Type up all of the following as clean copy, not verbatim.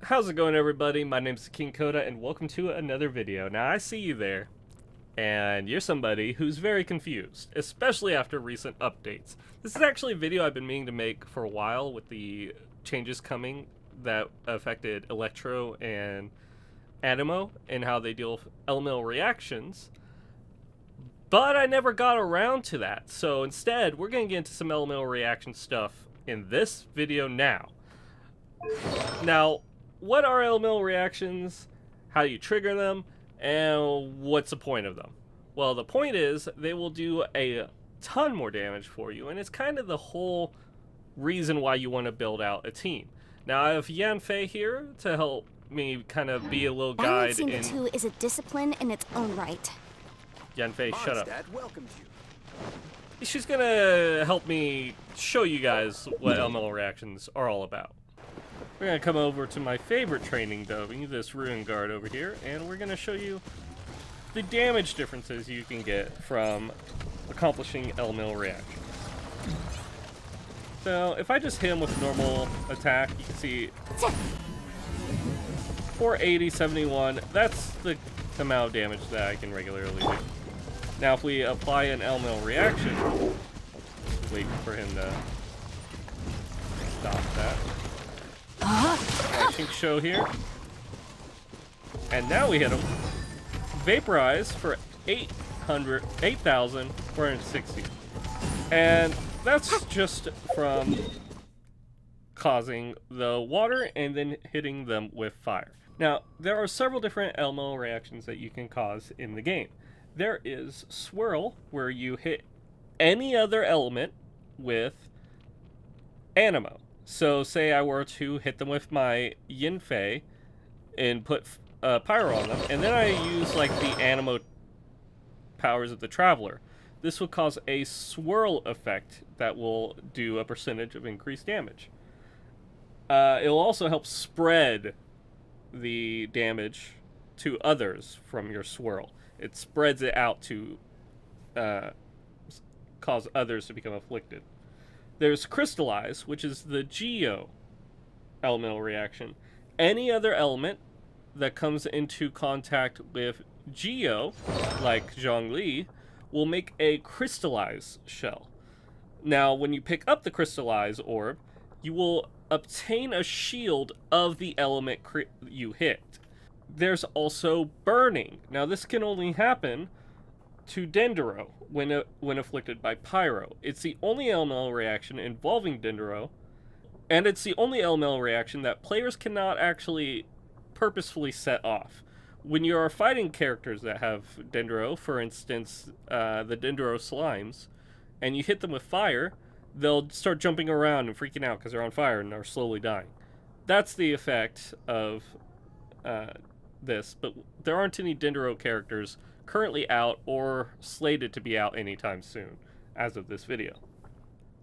How's it going, everybody? My name's King Coda, and welcome to another video. Now, I see you there, and you're somebody who's very confused, especially after recent updates. This is actually a video I've been meaning to make for a while with the changes coming that affected Electro and Anemo and how they deal with LML reactions, but I never got around to that. So instead, we're going to get into some LML reaction stuff in this video now. Now, what are LML reactions, how do you trigger them, and what's the point of them? Well, the point is they will do a ton more damage for you, and it's kind of the whole reason why you want to build out a team. Now, I have Yanfei here to help me kind of be a little guide Balancing in... the two is a discipline in its own right. Yanfei, shut up. Welcomes you. She's gonna help me show you guys what LML reactions are all about. We're going to come over to my favorite training dummy, this Ruin Guard over here, and we're going to show you the damage differences you can get from accomplishing LML reactions. So, if I just hit him with normal attack, you can see 480, 71, that's the amount of damage that I can regularly do. Now, if we apply an LML reaction, wait for him to stop that. Flashing show here. And now we hit him. Vaporize for 8,460. And that's just from causing the water and then hitting them with fire. Now, there are several different LML reactions that you can cause in the game. There is Swirl, where you hit any other element with Anemo. So, say I were to hit them with my Yanfei and put Pyro on them, and then I use, like, the Anemo powers of the Traveler. This will cause a swirl effect that will do a percentage of increased damage. It will also help spread the damage to others from your swirl. It spreads it out to cause others to become afflicted. There's Crystallize, which is the Geo elemental reaction. Any other element that comes into contact with Geo, like Zhongli, will make a Crystallize shell. Now, when you pick up the Crystallize orb, you will obtain a shield of the element you hit. There's also Burning. Now, this can only happen to Dendro when afflicted by Pyro. It's the only LML reaction involving Dendro, and it's the only LML reaction that players cannot actually purposefully set off. When you are fighting characters that have Dendro, for instance, the Dendro slimes, and you hit them with fire, they'll start jumping around and freaking out because they're on fire and are slowly dying. That's the effect of this, but there aren't any Dendro characters currently out or slated to be out anytime soon as of this video.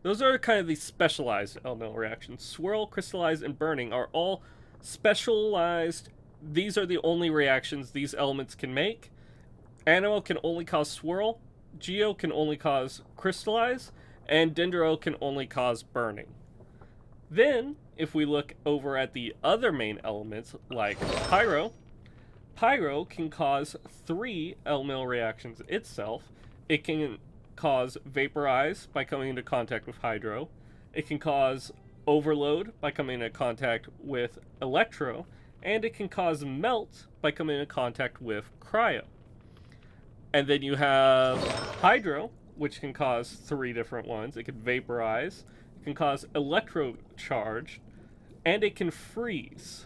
Those are kind of the specialized LML reactions. Swirl, Crystallize, and Burning are all specialized. These are the only reactions these elements can make. Anemo can only cause Swirl, Geo can only cause Crystallize, and Dendro can only cause Burning. Then, if we look over at the other main elements, like Pyro, Pyro can cause 3 LML reactions itself. It can cause Vaporize by coming into contact with Hydro. It can cause Overload by coming into contact with Electro. And it can cause Melt by coming into contact with Cryo. And then you have Hydro, which can cause 3 different ones. It can Vaporize, it can cause Electro Charge, and it can Freeze.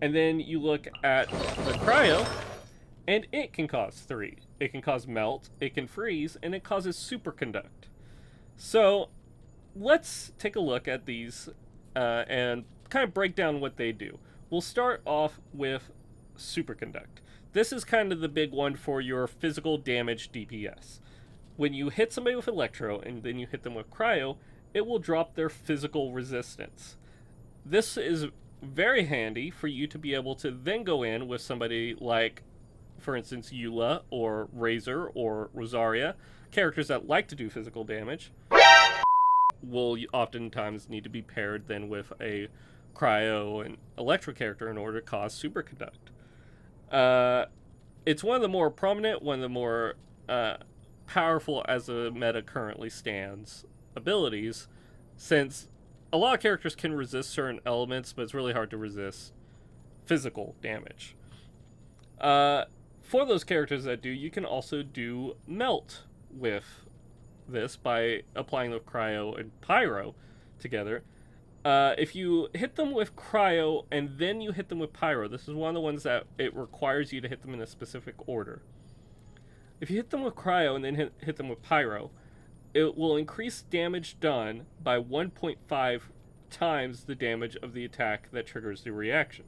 And then you look at the Cryo, and it can cause 3. It can cause Melt, it can Freeze, and it causes Superconduct. So, let's take a look at these and kind of break down what they do. We'll start off with Superconduct. This is kind of the big one for your physical damage DPS. When you hit somebody with Electro, and then you hit them with Cryo, it will drop their physical resistance. This is very handy for you to be able to then go in with somebody like, for instance, Eula or Razor or Rosaria, characters that like to do physical damage, will oftentimes need to be paired then with a Cryo and Electro character in order to cause Superconduct. It's one of the more prominent, one of the more powerful as the meta currently stands abilities, since a lot of characters can resist certain elements, but it's really hard to resist physical damage. For those characters that do, you can also do melt with this by applying the Cryo and Pyro together. If you hit them with Cryo and then you hit them with Pyro, this is one of the ones that it requires you to hit them in a specific order. If you hit them with Cryo and then hit them with Pyro, it will increase damage done by 1.5 times the damage of the attack that triggers the reaction.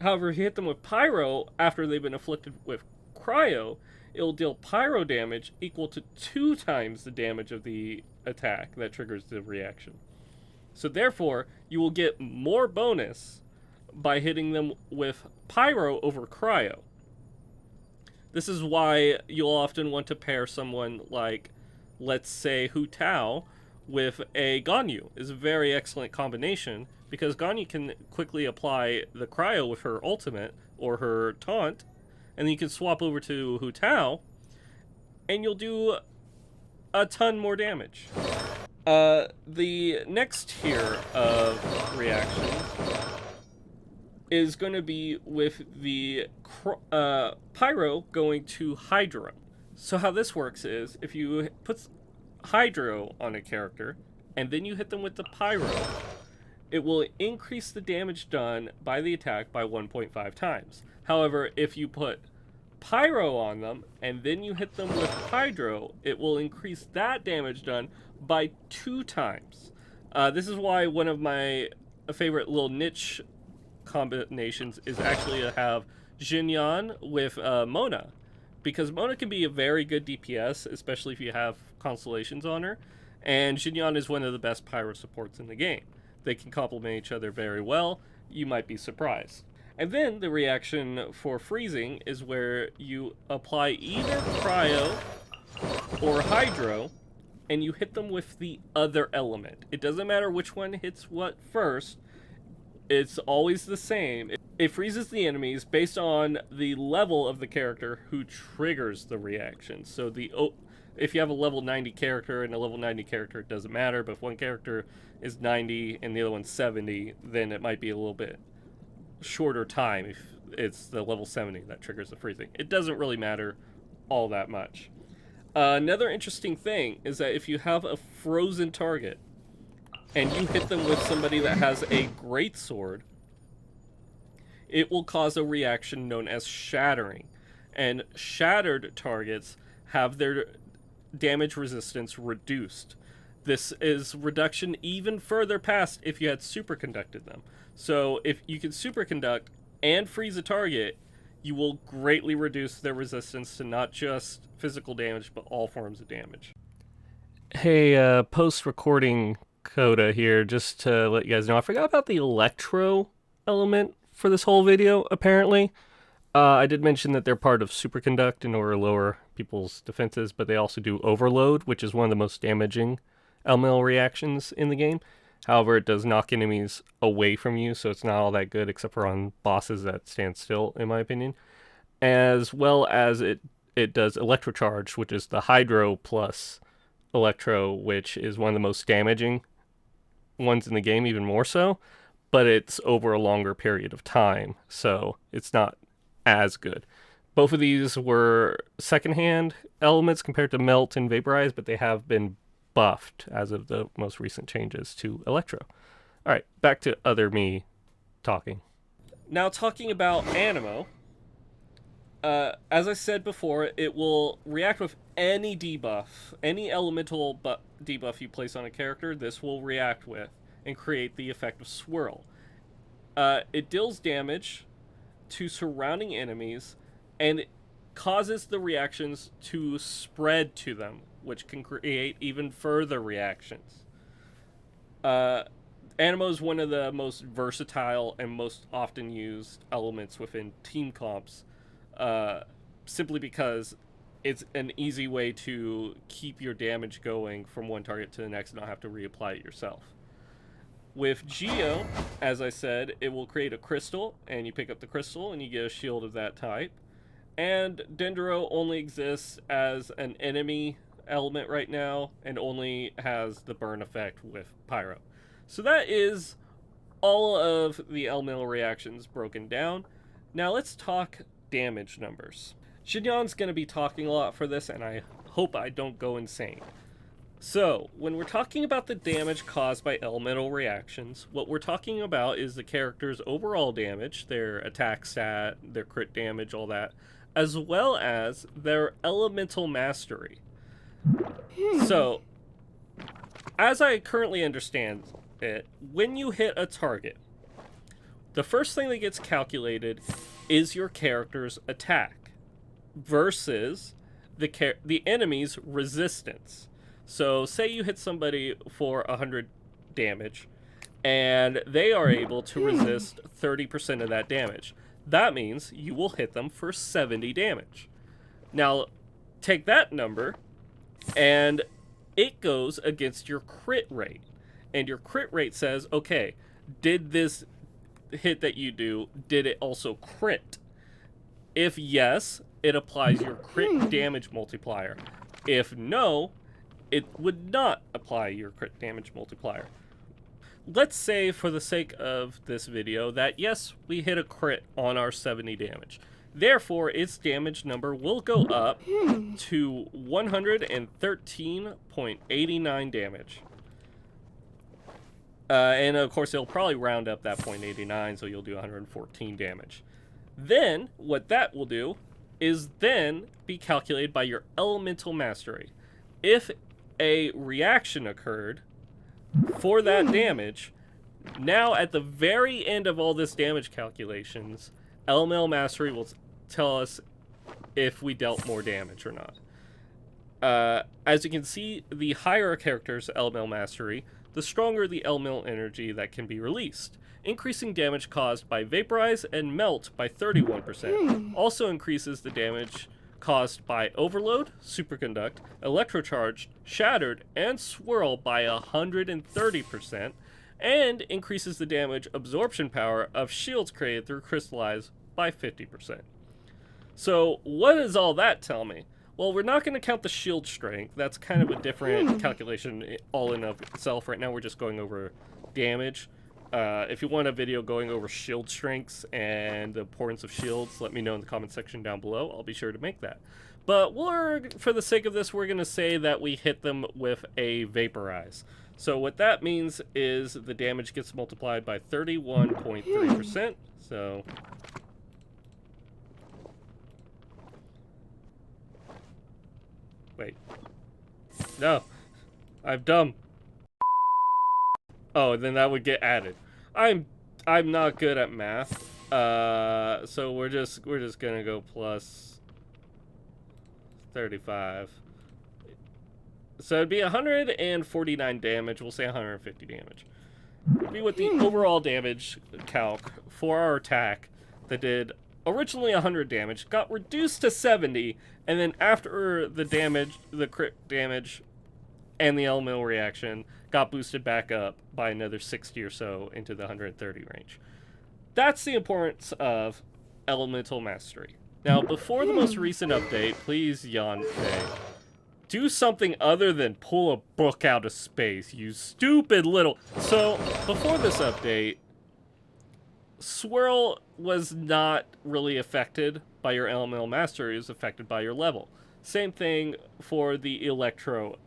However, if you hit them with Pyro after they've been afflicted with Cryo, it will deal Pyro damage equal to 2 times the damage of the attack that triggers the reaction. So therefore, you will get more bonus by hitting them with Pyro over Cryo. This is why you'll often want to pair someone like, let's say, Hu Tao with a Ganyu. Is a very excellent combination because Ganyu can quickly apply the Cryo with her ultimate or her taunt, and then you can swap over to Hu Tao, and you'll do a ton more damage. The next tier of reactions is going to be with the Pyro going to Hydro. So how this works is, if you put Hydro on a character, and then you hit them with the Pyro, it will increase the damage done by the attack by 1.5 times. However, if you put Pyro on them, and then you hit them with Hydro, it will increase that damage done by 2 times. This is why one of my favorite little niche combinations is actually to have Jinyan with Mona, because Mona can be a very good DPS, especially if you have constellations on her, and Jinyan is one of the best Pyro supports in the game. They can complement each other very well. You might be surprised. And then the reaction for freezing is where you apply either Cryo or Hydro, and you hit them with the other element. It doesn't matter which one hits what first. It's always the same. It freezes the enemies based on the level of the character who triggers the reaction. So if you have a level 90 character and a level 90 character, it doesn't matter. But if one character is 90 and the other one's 70, then it might be a little bit shorter time if it's the level 70 that triggers the freezing. It doesn't really matter all that much. Another interesting thing is that if you have a frozen target and you hit them with somebody that has a greatsword, it will cause a reaction known as shattering. And shattered targets have their damage resistance reduced. This is reduction even further past if you had superconducted them. So if you can superconduct and freeze a target, you will greatly reduce their resistance to not just physical damage, but all forms of damage. Hey, post-recording Coda here, just to let you guys know, I forgot about the Electro element for this whole video, apparently. I did mention that they're part of Superconduct in order to lower people's defenses, but they also do Overload, which is one of the most damaging LML reactions in the game. However, it does knock enemies away from you, so it's not all that good, except for on bosses that stand still, in my opinion. As well as it does Electrocharge, which is the Hydro plus Electro, which is one of the most damaging ones in the game, even more so. But it's over a longer period of time, so it's not as good. Both of these were secondhand elements compared to Melt and Vaporize, but they have been buffed as of the most recent changes to Electro. All right, back to other me talking. Now talking about Anemo, as I said before, it will react with any debuff, any elemental debuff you place on a character. This will react with and create the effect of Swirl. It deals damage to surrounding enemies and causes the reactions to spread to them, which can create even further reactions. Anemo is one of the most versatile and most often used elements within team comps, simply because it's an easy way to keep your damage going from one target to the next and not have to reapply it yourself. With Geo, as I said, it will create a crystal, and you pick up the crystal and you get a shield of that type. And Dendro only exists as an enemy element right now, and only has the burn effect with Pyro. So that is all of the elemental reactions broken down. Now let's talk damage numbers. Xinyan's going to be talking a lot for this, and I hope I don't go insane. So, when we're talking about the damage caused by elemental reactions, what we're talking about is the character's overall damage, their attack stat, their crit damage, all that, as well as their elemental mastery. So, as I currently understand it, when you hit a target, the first thing that gets calculated is your character's attack versus the enemy's resistance. So say you hit somebody for 100 damage, and they are able to resist 30% of that damage. That means you will hit them for 70 damage. Now, take that number, and it goes against your crit rate. And your crit rate says, okay, did this hit that you do, did it also crit? If yes, it applies your crit damage multiplier. If no, it would not apply your crit damage multiplier. Let's say, for the sake of this video, that yes, we hit a crit on our 70 damage. Therefore, its damage number will go up to 113.89 damage. And of course, it'll probably round up that 0.89, so you'll do 114 damage. Then, what that will do is then be calculated by your elemental mastery. If a reaction occurred for that damage, now at the very end of all this damage calculations, LML Mastery will tell us if we dealt more damage or not. As you can see, the higher a character's LML Mastery, the stronger the elemental energy that can be released, increasing damage caused by Vaporize and Melt by 31%. Also increases the damage caused by Overload, Superconduct, Electrocharged, Shattered, and Swirl by 130%, and increases the damage absorption power of shields created through Crystallize by 50%. So what does all that tell me? Well, we're not going to count the shield strength. That's kind of a different calculation all in of itself. Right now we're just going over damage. If you want a video going over shield strengths and the importance of shields, let me know in the comment section down below. I'll be sure to make that. But for the sake of this, we're going to say that we hit them with a Vaporize. So what that means is the damage gets multiplied by 31.3%. So wait. No. I'm dumb. Oh, then that would get added. I'm not good at math. So we're just gonna go plus 35. So it'd be 149 damage. We'll say 150 damage. It'd be what the overall damage calc for our attack that did originally 100 damage, got reduced to 70, and then after the damage, the crit damage, and the elemental reaction got boosted back up by another 60 or so into the 130 range. That's the importance of elemental mastery. Now, before the most recent update, please, Yanfei, do something other than pull a book out of space, you stupid little... So, before this update, Swirl was not really affected by your elemental mastery, it was affected by your level. Same thing for the Electro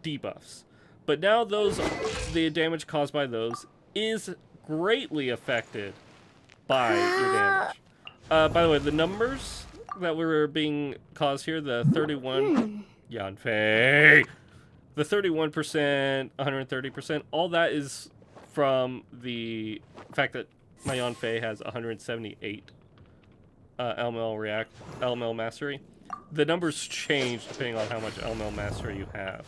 debuffs. But now the damage caused by those is greatly affected by your damage. By the way, the numbers that were being caused here, the 31... Yanfei! The 31%, 130%, all that is from the fact that my Yanfei has 178 LML Mastery. The numbers change depending on how much LML Mastery you have.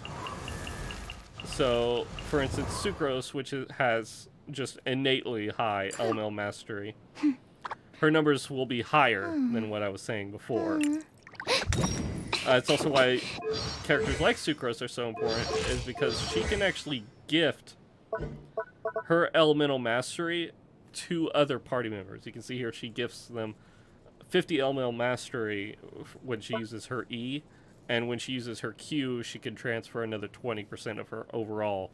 So, for instance, Sucrose, which has just innately high LML Mastery, her numbers will be higher than what I was saying before. It's also why characters like Sucrose are so important, is because she can actually gift her elemental mastery to other party members. You can see here she gifts them 50 elemental mastery when she uses her E, and when she uses her Q, she can transfer another 20% of her overall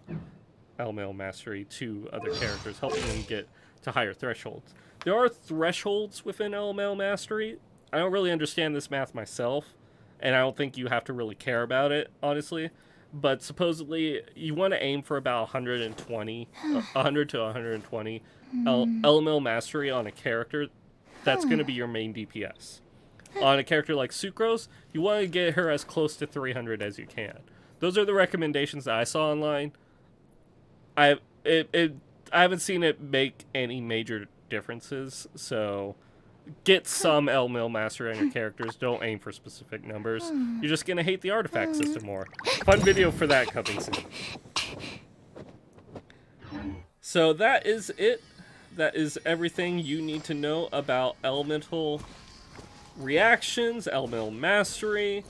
elemental mastery to other characters, helping them get to higher thresholds. There are thresholds within elemental mastery. I don't really understand this math myself, and I don't think you have to really care about it, honestly. But supposedly, you want to aim for about 120, 100 to 120 elemental mastery on a character. That's going to be your main DPS. On a character like Sucrose, you want to get her as close to 300 as you can. Those are the recommendations that I saw online. I haven't seen it make any major differences, so get some elemental mastery on your characters. Don't aim for specific numbers. You're just gonna hate the artifact system more. Fun video for that coming soon. So that is it. That is everything you need to know about elemental reactions, elemental mastery.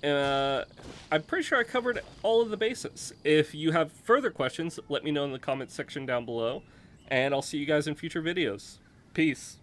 I'm pretty sure I covered all of the bases. If you have further questions, let me know in the comments section down below, and I'll see you guys in future videos. Peace.